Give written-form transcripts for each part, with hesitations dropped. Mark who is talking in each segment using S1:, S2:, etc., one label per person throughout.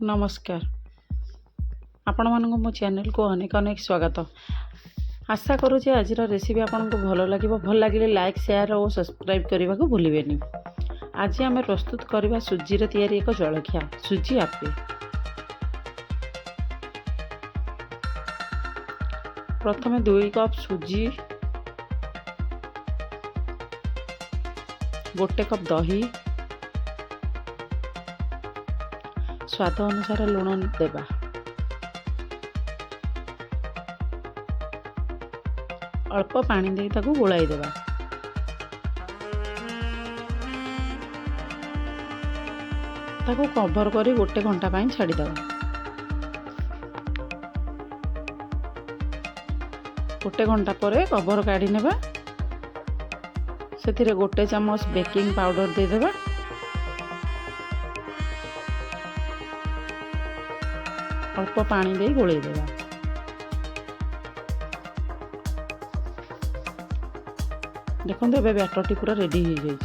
S1: नमस्कार आपण मानक मो चैनल को अनेक अनेक स्वागत। आशा करुचे आज रेसिपी आपन को भल लगे लाइक शेयर और सब्सक्राइब करने को भूलें। आज आम प्रस्तुत करवा सुजी तैयारी एक जलखिया सुजी आपे। प्रथम 2 कप सुजी, 1 कप दही, स्वाद अनुसार लुण देवा, अल्प पानी दे ताकू गोलाई देवा। ताकू कवर करी 1 घंटा पाई छाड़ी देवा। 1 घंटा पर कवर काढ़ी नेबा। से 1 चम्मच बेकिंग पाउडर दे देबा। अल्प पानी दे गोलाई देवा। देखो ए बैटर पूरा रेडी हो जाए।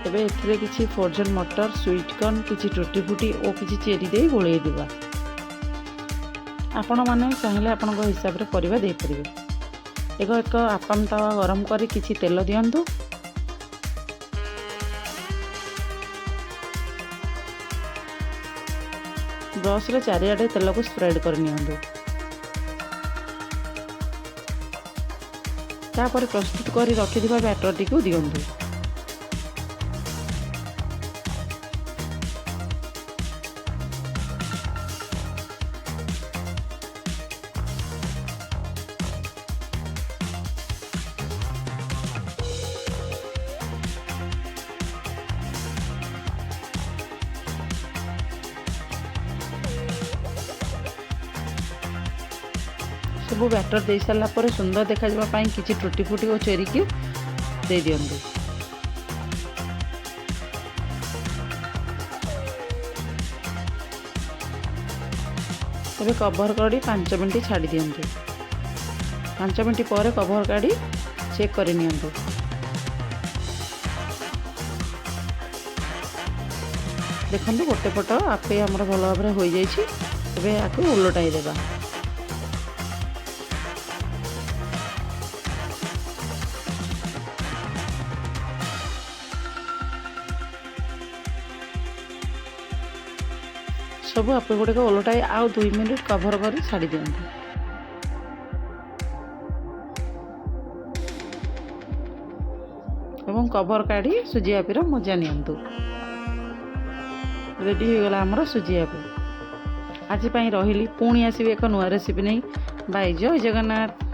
S1: एबे किसी फ्रोजन मटर, स्वीट कॉर्न, किसी टूटी फूटी और किसी चेरी दे गोलाई देवा। आपण माने चाहिले आपण हिसाब रे परिबा दे परिबे। एक आपाम तावा गरम करी किसी तेल दियंतु। ब्रश रे चारिआडे तेल को स्प्रेड कर नियंतु। तापर प्रस्तुत करी रखिथिबा बैटर टी को दियंतु। सब बैटर दे सारा पर सुंदर देखा जावाई किसी टूटी फूटी और चेरी की दे दियंतु। कवर कर 5 मिनट छाड़ी दियंतु। 5 मिनट पर कवर काढ़ी चेक कर नियंतु। देखंतु गोटे पट आपे हमर भल भाव में हो जाइए। एबे आकु उलटाई देबा। सब आप गुड़े ओलटाई आउ 2 मिनट कवर कर छाड़ी दियंतु। एवं कवर काढ़ी सुजी आपीर मजा नियंतु। रेडी हो गला हमर सुजी आपी। आज पई रहिली पुणी आसीबे एक नुआ रेसिपी नहीं। बाय जय जगन्नाथ।